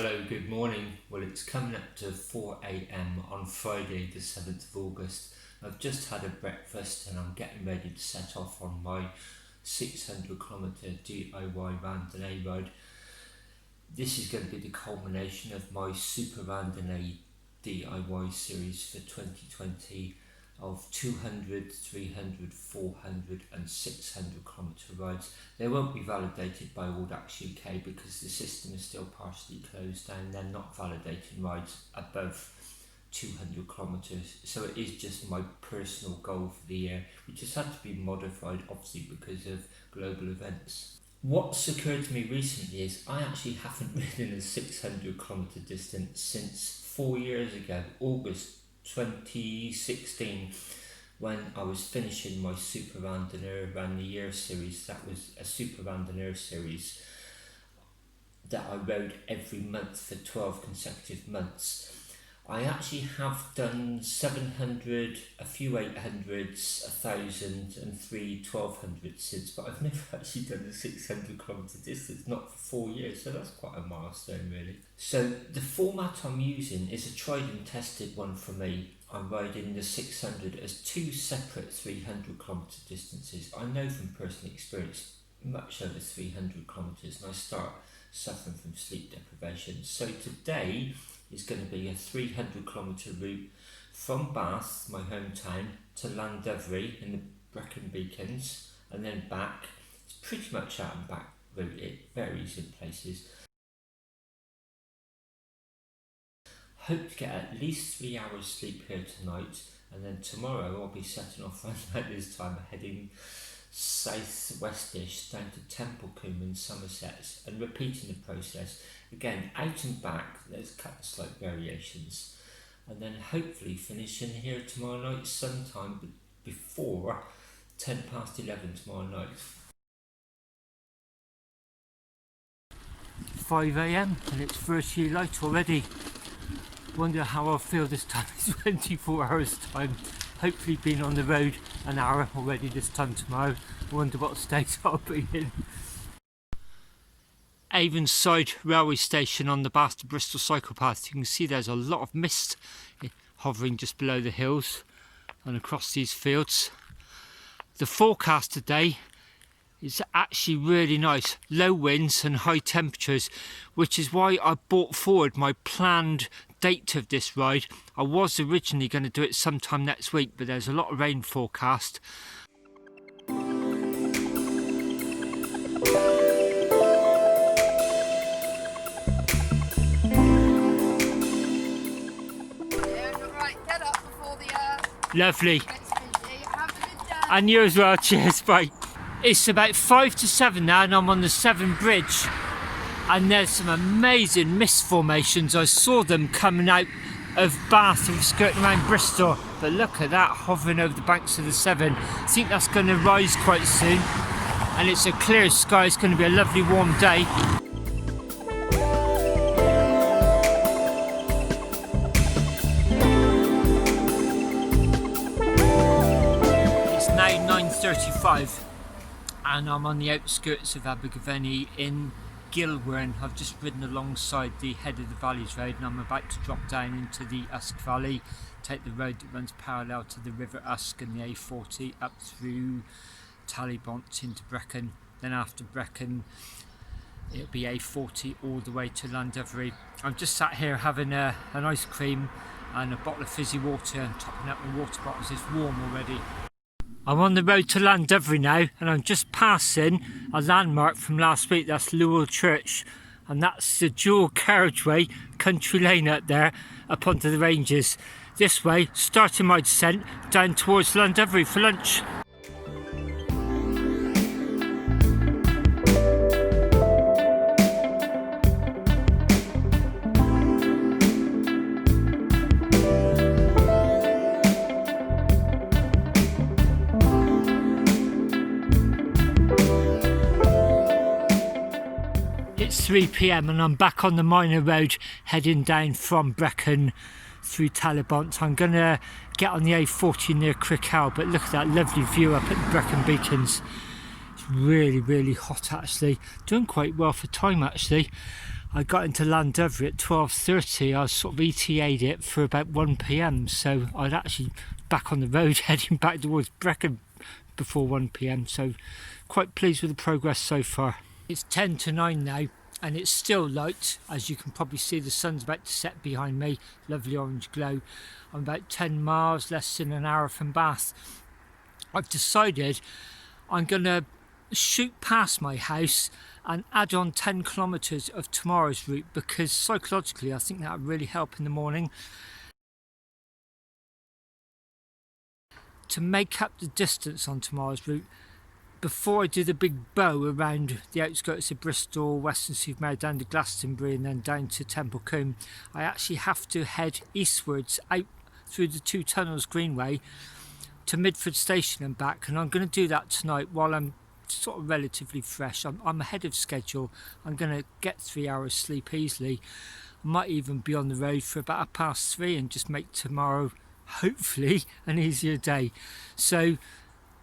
Hello, good morning. Well, it's coming up to 4 a.m. on Friday the 7th of August. I've just had a breakfast and I'm getting ready to set off on my 600km DIY Randonnee ride. This is going to be the culmination of my Super Randonnee DIY series for 2020 of 200, 300, 400 and 600km rides. They won't be validated by Audax UK because the system is still partially closed down. They're not validating rides above 200km, so it is just my personal goal for the year, which has had to be modified obviously because of global events. What's occurred to me recently is I actually haven't ridden a 600km distance since 4 years ago, August 2016, when I was finishing my Super Randonner Around the Year series. That was a Super Randonner series that I rode every month for 12 consecutive months. I actually have done 700, a few 800s, 1,000 and 3 1200s since, but I've never actually done a 600km distance, not for 4 years, so that's quite a milestone really. So the format I'm using is a tried and tested one for me. I'm riding the 600 as two separate 300km distances. I know from personal experience much over 300km and I start suffering from sleep deprivation. So today is going to be a 300km route from Bath, my hometown, to Llandovery in the Brecon Beacons and then back. It's pretty much out and back route, it varies in places. Hope to get at least 3 hours sleep here tonight, and then tomorrow I'll be setting off around about this time, heading south-westish down to Templecombe in Somerset and repeating the process again out and back. There's a couple of slight variations, and then hopefully finishing here tomorrow night sometime before 10 past 11 tomorrow night. 5 a.m. and it's virtually light already. Wonder how I'll feel this time. It's 24 hours time. Hopefully been on the road an hour already this time tomorrow. I wonder what state I'll be in. Avonside railway station on the Bath to Bristol cycle path. You can see there's a lot of mist hovering just below the hills and across these fields. The forecast today is actually really nice. Low winds and high temperatures, which is why I brought forward my planned date of this ride. I was originally going to do it sometime next week, but there's a lot of rain forecast. Lovely. And you as well, cheers, bye. It's about 5 to 7 now and I'm on the Severn Bridge, and there's some amazing mist formations. I saw them coming out of Bath and skirting around Bristol, but look at that hovering over the banks of the Severn. I think that's going to rise quite soon, and it's a clear sky. It's going to be a lovely warm day. It's now 9:35 and I'm on the outskirts of Abergavenny in Gilwern. I've just ridden alongside the head of the Valleys Road and I'm about to drop down into the Usk Valley, take the road that runs parallel to the River Usk and the A40 up through Talybont into Brecon. Then after Brecon it'll be A40 all the way to Llandovery. I'm just sat here having an ice cream and a bottle of fizzy water and topping up my water bottles. It's warm already. I'm on the road to Llandovery now and I'm just passing a landmark from last week. That's Lewell Church, and that's the dual carriageway country lane up there up onto the ranges. This way, starting my descent down towards Llandovery for lunch. It's 3 p.m. and I'm back on the minor road heading down from Brecon through Talybont. I'm going to get on the A40 near Crickhowell, but look at that lovely view up at the Brecon Beacons. It's really hot actually, doing quite well for time actually. I got into Llandovery at 12:30. I sort of ETA'd it for about 1 p.m. So I'd actually back on the road heading back towards Brecon before 1 p.m. So quite pleased with the progress so far. It's 10 to 9 now and it's still light. As you can probably see, the sun's about to set behind me, lovely orange glow. I'm about 10 miles, less than an hour from Bath. I've decided I'm going to shoot past my house and add on 10 kilometres of tomorrow's route, because psychologically I think that would really help in the morning to make up the distance on tomorrow's route. Before I do the big bow around the outskirts of Bristol, Weston-super-Mare, down to Glastonbury and then down to Templecombe, I actually have to head eastwards out through the Two Tunnels Greenway to Midford Station and back, and I'm going to do that tonight while I'm sort of relatively fresh. I'm ahead of schedule. I'm going to get 3 hours sleep easily. I might even be on the road for about 3:30 and just make tomorrow hopefully an easier day. So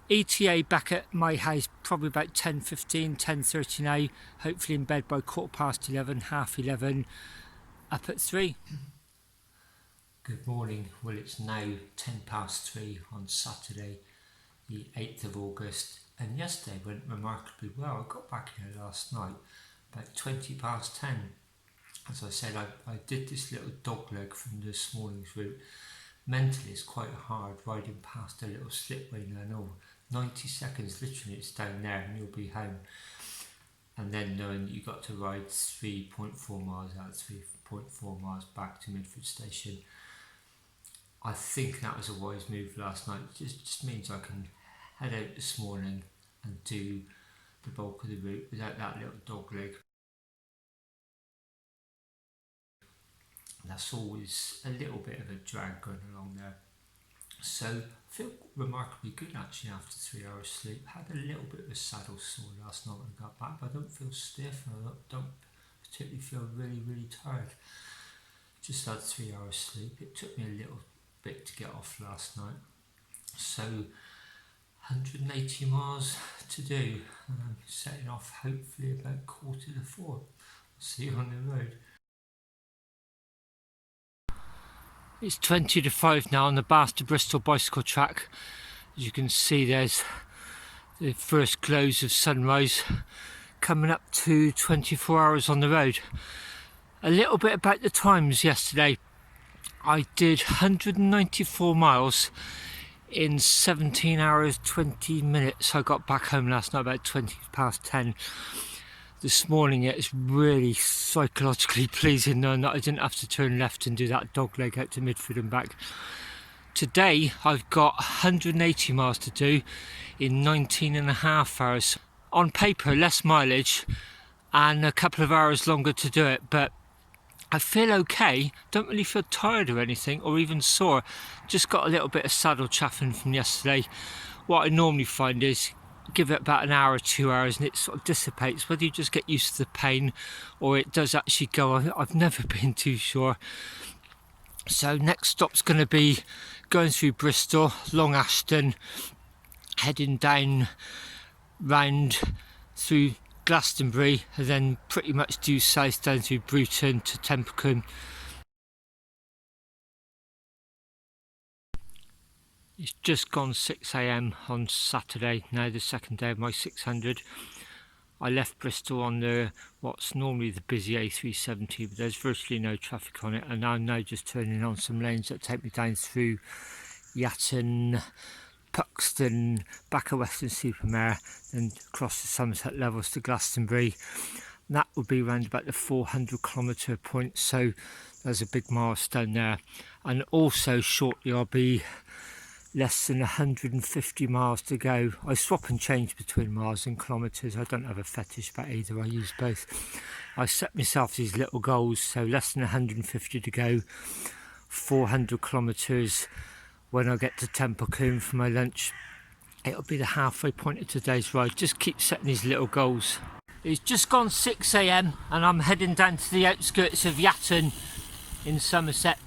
ETA back at my house probably about 10:15, 10:30 now, hopefully in bed by 11:15, 11:30, up at 3. Good morning. Well, it's now 3:10 on Saturday, the 8th of August, and yesterday went remarkably well. I got back here last night about 10:20. As I said, I did this little dog leg from this morning's route. Mentally it's quite hard riding past a little slipway now. No, 90 seconds, literally it's down there and you'll be home. And then knowing that you got to ride 3.4 miles out, 3.4 miles back to Midford Station. I think that was a wise move last night. It just means I can head out this morning and do the bulk of the route without that little dog leg. That's always a little bit of a drag going along there. So I feel remarkably good actually after 3 hours sleep. Had a little bit of a saddle sore last night when I got back, but I don't feel stiff and I don't particularly feel really tired. Just had 3 hours sleep. It took me a little bit to get off last night. So 180 miles to do. Setting off hopefully about 3:45. I'll see you on the road. It's 20 to 5 now on the Bath to Bristol bicycle track. As you can see, there's the first glows of sunrise coming up to 24 hours on the road. A little bit about the times yesterday. I did 194 miles in 17 hours 20 minutes. I got back home last night about 10:20. This morning it's really psychologically pleasing knowing that I didn't have to turn left and do that dog leg out to Midford and back. Today I've got 180 miles to do in 19.5 hours. On paper less mileage and a couple of hours longer to do it, but I feel okay. Don't really feel tired or anything, or even sore. Just got a little bit of saddle chaffing from yesterday. What I normally find is give it about an hour or 2 hours and it sort of dissipates, whether you just get used to the pain or it does actually go. I've never been too sure. So next stop's going to be going through Bristol, Long Ashton, heading down round through Glastonbury and then pretty much due south down through Bruton to Templecombe. It's just gone 6 a.m. on Saturday, now the second day of my 600. I left Bristol on the what's normally the busy A370, but there's virtually no traffic on it, and I'm now just turning on some lanes that take me down through Yatton, Puxton, back of Weston-super-Mare, then across the Somerset levels to Glastonbury. And that will be around about the 400 kilometre point, so there's a big milestone there. And also shortly I'll be less than 150 miles to go. I swap and change between miles and kilometres. I don't have a fetish for either, I use both. I set myself these little goals, so less than 150 to go, 400 kilometres when I get to Templecombe for my lunch. It'll be the halfway point of today's ride. Just keep setting these little goals. It's just gone 6 a.m. and I'm heading down to the outskirts of Yatton in Somerset.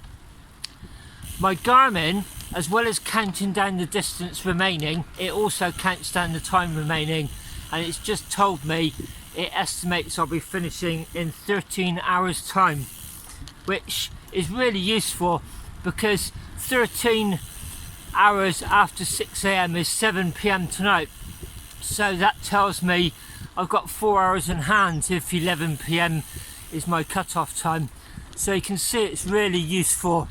My Garmin, as well as counting down the distance remaining, it also counts down the time remaining, and it's just told me it estimates I'll be finishing in 13 hours time, which is really useful because 13 hours after 6 a.m. is 7 p.m. tonight. So that tells me I've got 4 hours in hand if 11 p.m. is my cut-off time. So you can see it's really useful.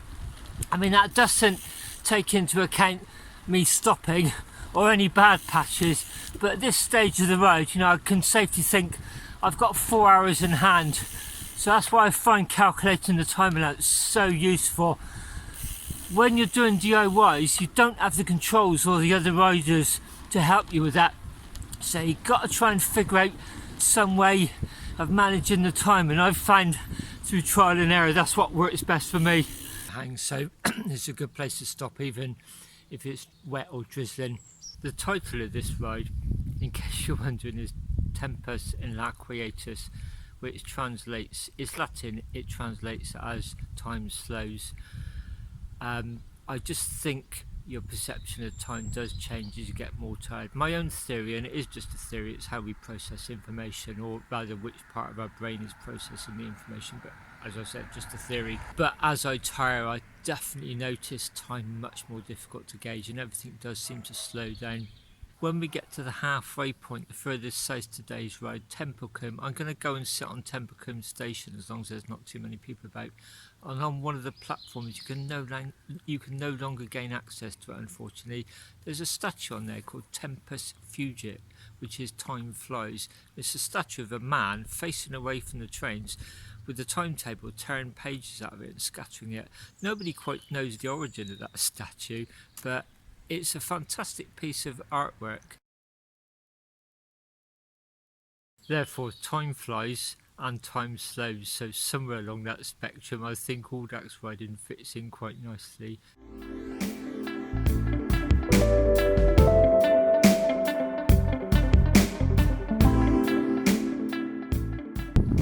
I mean, that doesn't take into account me stopping or any bad patches, but at this stage of the road, you know, I can safely think I've got 4 hours in hand. So that's why I find calculating the time allowance so useful. When you're doing DIYs, you don't have the controls or the other riders to help you with that. So you've got to try and figure out some way of managing the time, and I've found through trial and error that's what works best for me. So it's a good place to stop even if it's wet or drizzling. The title of this ride, in case you're wondering, is Tempus inlaqueatus, which translates, it's Latin, it translates as time slows. I just think your perception of time does change as you get more tired. My own theory, and it is just a theory, it's how we process information, or rather which part of our brain is processing the information, but as I said, just a theory. But as I tire, I definitely notice time much more difficult to gauge, and everything does seem to slow down. When we get to the halfway point, the furthest south today's ride, Templecombe, I'm going to go and sit on Templecombe station as long as there's not too many people about. And on one of the platforms, you can no longer gain access to it, unfortunately. There's a statue on there called Tempus Fugit, which is time flies. It's a statue of a man facing away from the trains with the timetable, tearing pages out of it and scattering it. Nobody quite knows the origin of that statue, but it's a fantastic piece of artwork. Therefore, time flies and time slows, so somewhere along that spectrum I think Audax riding fits in quite nicely.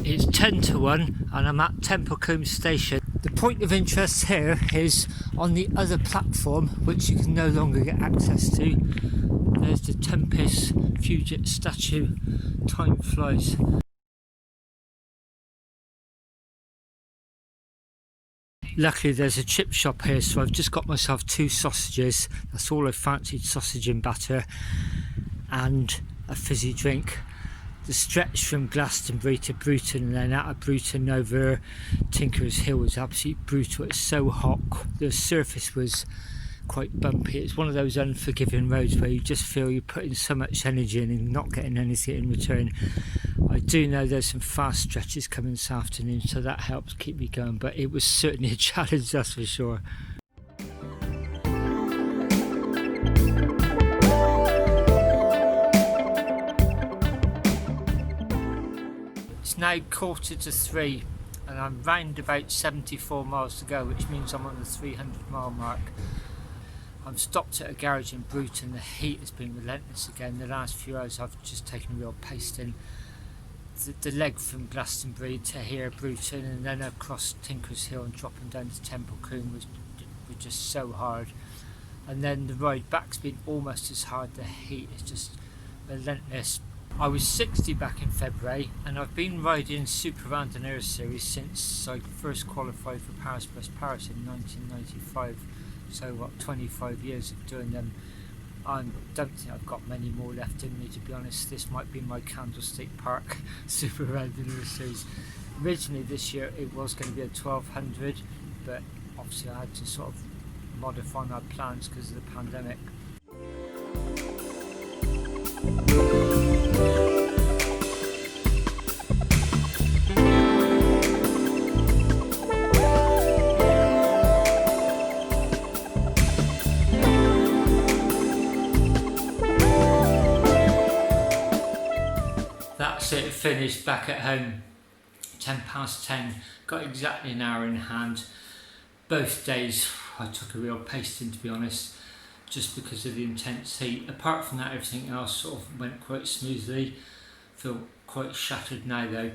It's 10 to 1 and I'm at Templecombe station. The point of interest here is on the other platform, which you can no longer get access to. There's the Tempus Fugit statue, time flies. Luckily there's a chip shop here, so I've just got myself 2 sausages. That's all I fancied, sausage and batter, and a fizzy drink. The stretch from Glastonbury to Bruton and then out of Bruton over Tinker's Hill was absolutely brutal. It's so hot. The surface was quite bumpy. It's one of those unforgiving roads where you just feel you're putting so much energy in and not getting anything in return. I do know there's some fast stretches coming this afternoon, so that helps keep me going, but it was certainly a challenge, that's for sure. It's now 2:45 and I'm round about 74 miles to go, which means I'm on the 300-mile mark. I've stopped at a garage in Bruton. The heat has been relentless again. The last few hours I've just taken a real pasting. The leg from Glastonbury to here, Bruton, and then across Tinker's Hill and dropping down to Templecombe was just so hard. And then the ride back's been almost as hard. The heat is just relentless. I was 60 back in February, and I've been riding Super Randonnee series since I first qualified for Paris Paris in 1995. So what, 25 years of doing them. I don't think I've got many more left in me, to be honest. This might be my Candlestick Park Super Randonnee series. Originally this year it was going to be a 1200, but obviously I had to sort of modify my plans because of the pandemic. That's it, finished back at home, 10:10, got exactly an hour in hand. Both days I took a real pasting, to be honest, just because of the intense heat. Apart from that, everything else sort of went quite smoothly. Feel quite shattered now though.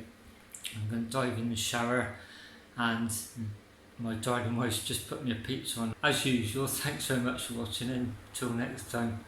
I'm going to dive in the shower, and my darling wife's just put me a pizza on. As usual, thanks very much for watching, and until next time.